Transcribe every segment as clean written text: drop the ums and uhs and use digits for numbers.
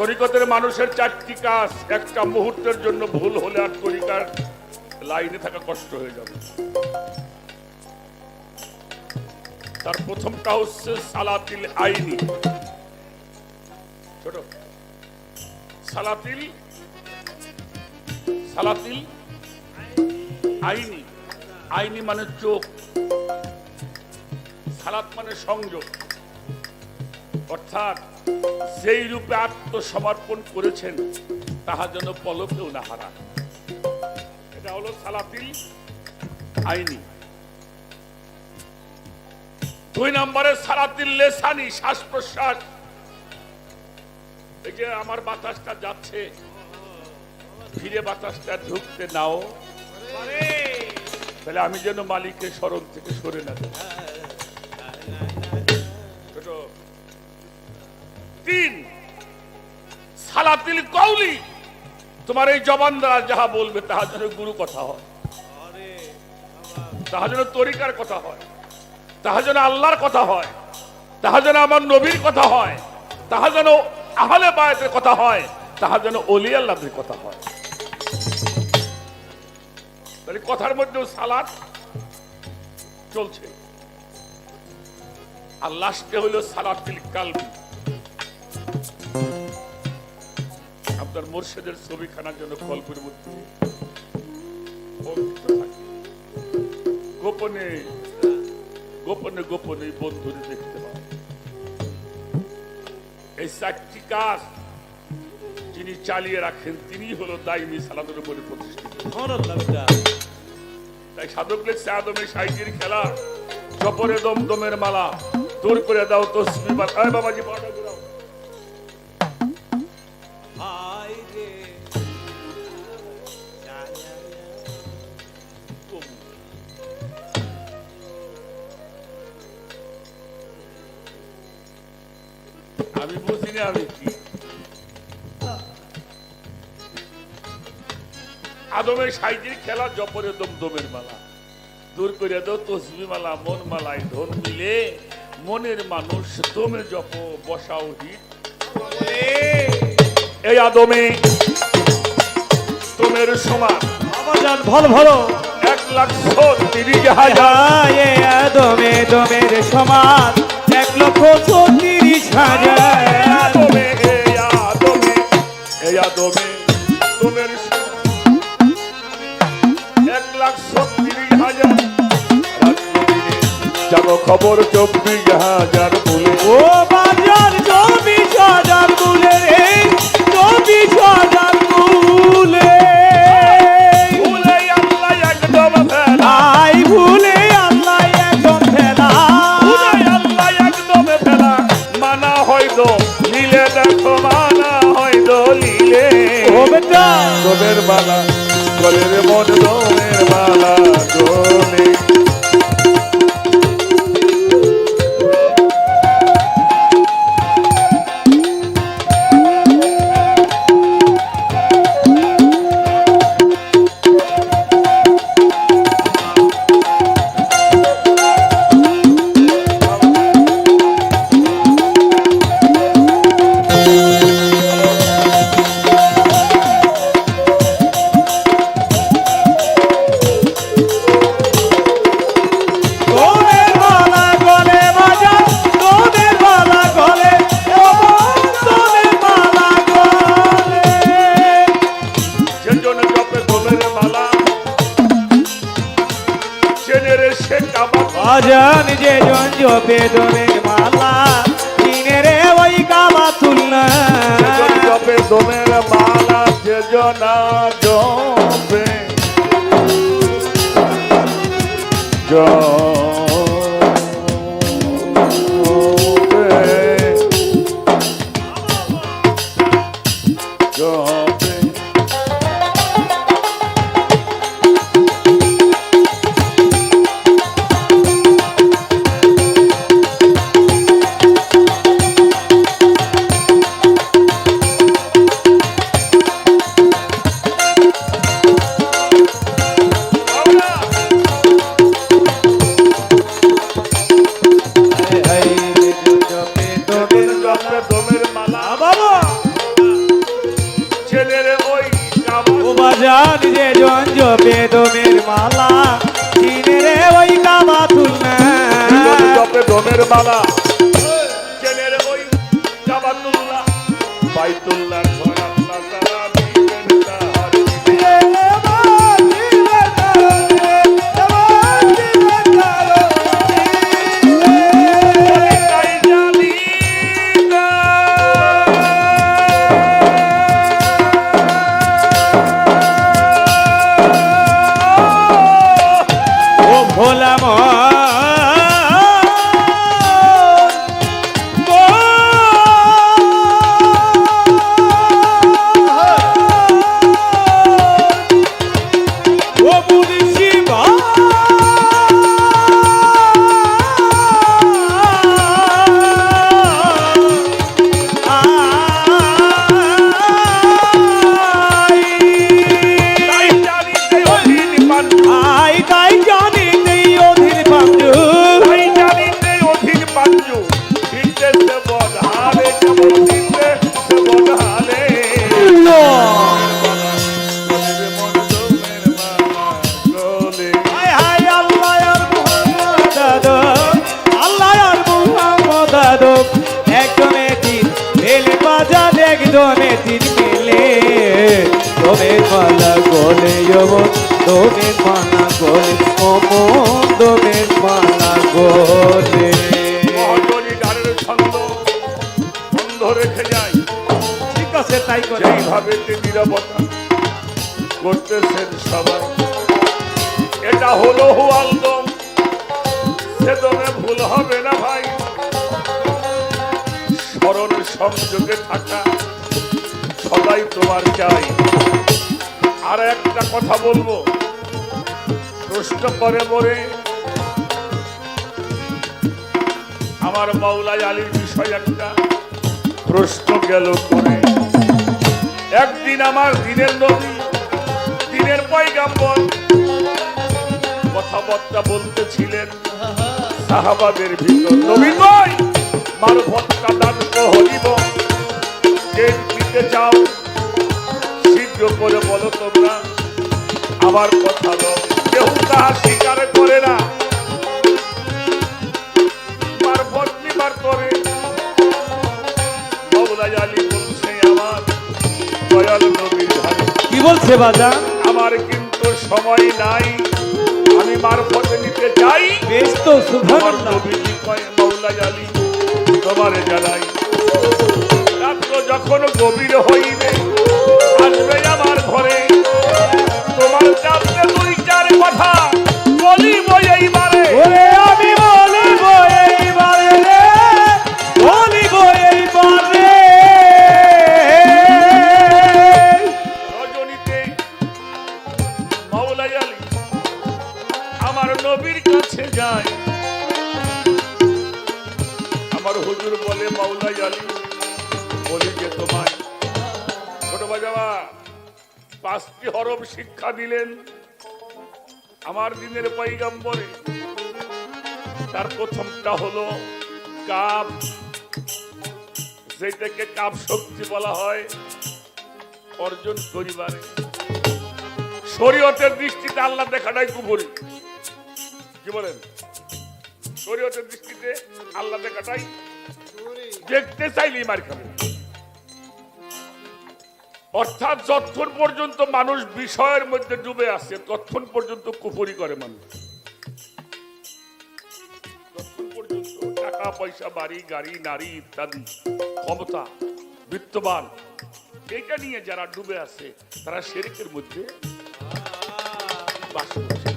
তরিকতের মানুষের চারটি কাজ, একটা মুহূর্তের জন্য ভুল হলে আর তরিকার লাইনে থাকা কষ্ট হয়ে যাবে। তার প্রথমটা হচ্ছে সালাতিল আইনি। ছোট সালাতিল সালাতিল আইনি। আইনি মানে চোখ, সালাত মানে সংযোগ, অর্থাৎ যেই রূপে আত্মসমর্পণ করেছেন তাহা যেন পলকেও না হারান। এটা হলো সালাতিল আইনি। 2 নম্বরে সালাতিল লেসানি, শ্বাস প্রশ্বাস। এই যে আমার বাতাসটা যাচ্ছে, ফিরে বাতাসটা ঢুকতে নাও, তাহলে আমি যেন মালিকের স্মরণ থেকে সরে না যাই। 3 সালাতিল কওলি, তোমার এই জবান দ্বারা যাহা বলবে তাহা যেন গুরু কথা হয়, তাহা যেন তরিকার কথা হয়, তাহা যেন আল্লাহর কথা হয়, তাহা যেন আমার নবীর কথা হয়, তাহা যেন আহলে বায়াতের কথা হয়, তাহা যেন ওলি আল্লাহর কথা হয়। তাহলে কথার মধ্যেও সালাত চলছে। আর লাস্টে হইল সালাতিল কালবি। আপনার মুর্শিদের ছবিখানার জন্য কল্পের মধ্যে গোপনে গোপনে গোপনে বন্ধুরে দেখতে হয়। এই 4টি কাজ যিনি চালিয়ে রাখেন তিনি হলো দাইমি সালাতের উপরে প্রতিষ্ঠিত। তাই সাধক লেখছে আদমে সাইজির খেলা, জপরে দমদমের মালা, দূর করে দাও তসবিহ মালা। আয় বাবাজি পাটা দাও। আমি বুঝি না আমি কি। আদমের সাইজির খেলা, জপরে দমদমের মালা, দূর করে দাও তসবিহ মালা, মন মালায় ধন মিলে, মনের মানুষ দমে জপ বসাও হিট। এই আদমে তোমের সমান ভালো ভালো 1,30,000। আদমে দমের সমান 1,30,000। আদমে এই আদমে তোমের সমান 1,30,000। জানো খবর 24,000 বলে। ও বাজার 24,000 বলে রে, 24,000 বলে। ভুলে আল্লাহ একদম ফেলা, আই ভুলে আল্লাহ একদম ফেলা, ভুলে আল্লাহ একদম ফেলা। মানা হয়তো লীলে, দেখো মানা হয়তো লীলে। ও বেটা দোমের মালা গলের মন, দোমের মালা গলে। আজান যে জন জপে দমের মালা, কিনে রে ওই কাবাতুল্লাহ। জপে দমের মালা, যে জনা জপে জপে ছেলের ওই ও বাজান যে জন জপে দমের মালা চিনে রে ওই কাবাতুল্লাহ জপে দমের মালা ছেলের ওই কাবাতুল্লাহ বাইতুল্লাহর ঘর আল্লাহ তাআলা দিবেন তার তাই জানি না ও ভোলা ও বুঝি তাই জানি যে অধীন পাঞ্জু আই তাই জানি নেই অধীর পাঞ্জু তাই জানি যে অধীন পাঞ্জু দিতেছে বধালে কেবল দিতেছে বধালে মন দমের মালা গলে হায় হায় আল্লাহ আর মুহাম্মদ আল্লাহ আর মুহাম্মদ একজনে তিন মেলে বাজা একজনে তিন মেলে দমের মালা গলে দমের মালা গলে দমের মালা গলে মহাজনী গানের ছন্দ বন্ধ রেখে যায় ঠিক আছে তাই করে সেইভাবে যে নিরাপত্তা করতেছেন সবাই এটা হলো হুয়ালদম সে দমে ভুল হবে না ভাই স্মরণ সংযোগে থাকা সদাই তোমার চাই আর একটা কথা বলবো প্রশ্ন করে মরে আমার মাওলাই আলীর বিষয় একটা প্রশ্ন গেল করে একদিন আমার দিনের নবী দিনের পয়গাম্বর কথাবার্তা বলতেছিলেন সাহাবাদের ভিতর নবী কই মারফতটা দান করিব কে দিতে চাও শীঘ্র করে বলো তোমরা আমার কথা দাও কেউ তাহা স্বীকার করে না মারফত নিবার করে মাওলাই আলী বলছে আমার দয়াল নবীর ভাই কি বলছে বাজান আমার কিন্তু সময় নাই আমি মারফতে নিতে যাই বেশ তো আমার সুবহানাল্লাহ নবীজি কয় মাওলাই আলী তোমারে জানাই রাত্র যখন গভীর হইবে আসবে আমার ঘরে তোমার চাপতে দুই চার কথা বলিব এইবারে ওরে আমি বলিব এইবারে রে বলিব এইবারে রজনীতে মাওলাই আলী আমার নবীর কাছে যায় আমার হুজুর বলে মাওলাই আলী বলি যে তোমায় ছোট বাজাবা 5টি হরফ শিক্ষা দিলেন আমার দিনের পয়গম্বরে তার প্রথমটা হলো কাপ যেটাকে কাপ শক্তি বলা হয় অর্জন করিবারে শরীয়তের দৃষ্টিতে আল্লাহ দেখাটাই কুফরি কি বলেন শরীয়তের দৃষ্টিতে আল্লাহ দেখাটাই দেখতে চাইলেই মার খাবে অর্থাৎ যতক্ষণ পর্যন্ত মানুষ বিষয়ের মধ্যে ডুবে আছে ততক্ষণ পর্যন্ত কুফরি করে মানুষ ততক্ষণ পর্যন্ত টাকা পয়সা বাড়ি গাড়ি নারী ইত্যাদি ক্ষমতা বিত্তবান এটা নিয়ে যারা ডুবে আছে তারা শিরকের মধ্যে বাস করছে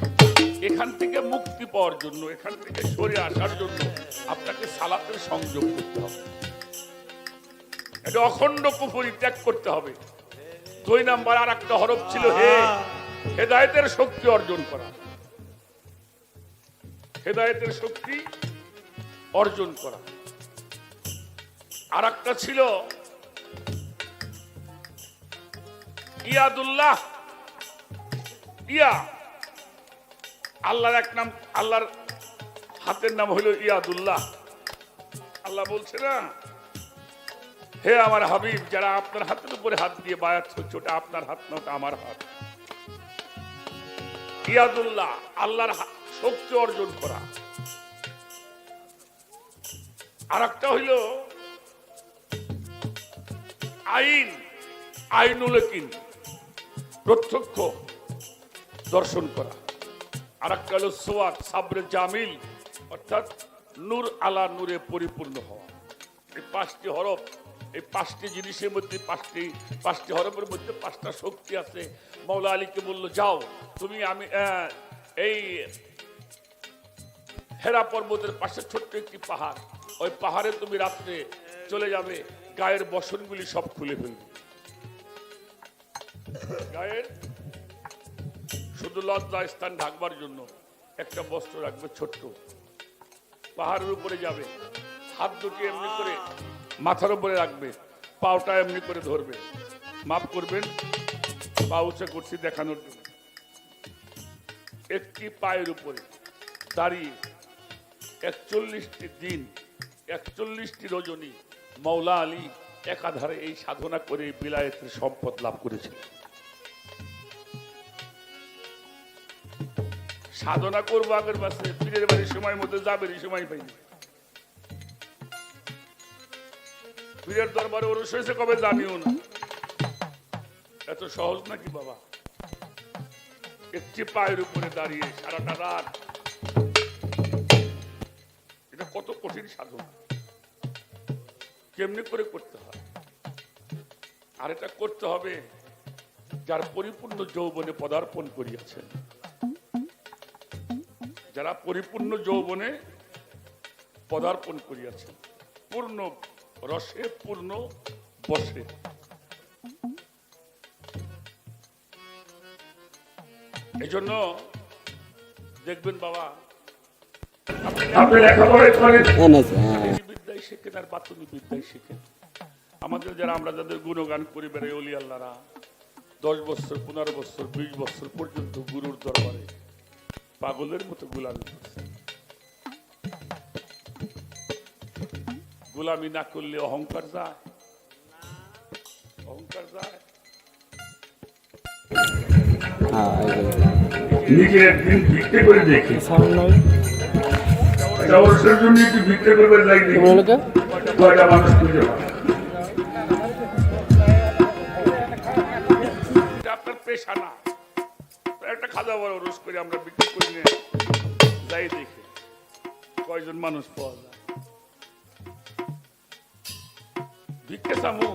এখান থেকে মুক্তি পাওয়ার জন্য এখান থেকে সরে আসার জন্য আপনাকে সালাতের সংযোগ করতে হবে এটা অখণ্ড কুফরি ত্যাগ করতে হবে 2 নাম্বার আর একটা হরফ ছিল হে হেদায়েতের শক্তি অর্জন করা হেদায়েতের শক্তি অর্জন করা আর একটা ছিল ইয়াদুল্লাহ ইয়া আল্লাহর এক নাম আল্লাহর হাতের নাম হলো ইয়াদুল্লাহ আল্লাহ বলছে না হে আমার হাবিব, যারা আপনার হাতের উপরে হাত দিয়ে বায়াত হচ্ছে, ওটা আপনার হাত না, ওটা আমার হাত। ইয়াদুল্লাহ, আল্লাহর শক্তি অর্জন করা। আর একটা হইল আইন, আইনুল কিন, প্রত্যক্ষ দর্শন করা। আর একটা হলো সোয়াদ, সাবরে জামিল, অর্থাৎ নূর আলা নূরে পরিপূর্ণ হওয়া। এই 5টি হরফ, এই 5টি জিনিসের মধ্যে, 5টি হরফের মধ্যে 5টা শক্তি আছে। মৌলা আলীকে বললো, যাও তুমি, আমি এই হেরা পর্বতের পাশে ছোট্ট একটি পাহাড়, ওই পাহাড়ে তুমি রাত্রে চলে যাবে, গায়ের বসনগুলি সব খুলে ফেলবে। গায়ের শুধু লজ্জা স্থান ঢাকবার জন্য একটা বস্ত্র রাখবে ছোট্ট, পাহাড়ের উপরে যাবে, হাত দুটি এমনি করে মাথার উপরে রাখবে, পাওটা এমনি করে ধরবে। মাফ করবেন, পা উঁচা করছি দেখানোর জন্য। একটি পায়ের উপরে দাঁড়িয়ে 41টি দিন, 41টি রজনী মৌলা আলী একাধারে এই সাধনা করে বিলায়েতের সম্পদ লাভ করেছিল। সাধনা করবো আগের মাসে, পীরের বাড়ির সময় মতো যাবে, সময় পাইনি। পীরের দরবারে ওরস হয়েছে কবে জানিও না। এত সহজ নাকি বাবা? একটি পায়ের উপরে দাঁড়িয়ে সারাটা রাত, এটা কত কঠিন সাধনা, কেমনি করে করতে হয়। আর এটা করতে হবে যার পরিপূর্ণ যৌবনে পদার্পণ করিয়াছেন, যারা পরিপূর্ণ যৌবনে পদার্পণ করিয়াছেন, পূর্ণ রসে, পূর্ণ বসে। এই জন্য দেখবেন বাবা, আপনি লেখাপড়া করেন, বিদ্যায় শেখেন আর বাতুনি বিদ্যায় শেখেন। আমাদের যারা, আমরা যাদের গুণগান করি বেড়াই, অলি আল্লাহরা 10 বছর, 15 বছর, 20 বছর পর্যন্ত গুরুর দরবারে পাগলের মতো গোলামি করছে। গোলামি না করলে অহংকার যায়, অহংকার যায়। নিজে একদিন ভিক্ষে করে দেখি, অবসরের জন্য একটু ভিক্ষে করবে যাই, কয়টা মানুষ খুঁজে পায়। এটা আপনার পেশা না, একটা খাজা বড় রোজ করে আমরা বিক্রি করি নিয়ে যাই, দেখে কয়জন মানুষ পাওয়া যায়। ভিক্ষে চামু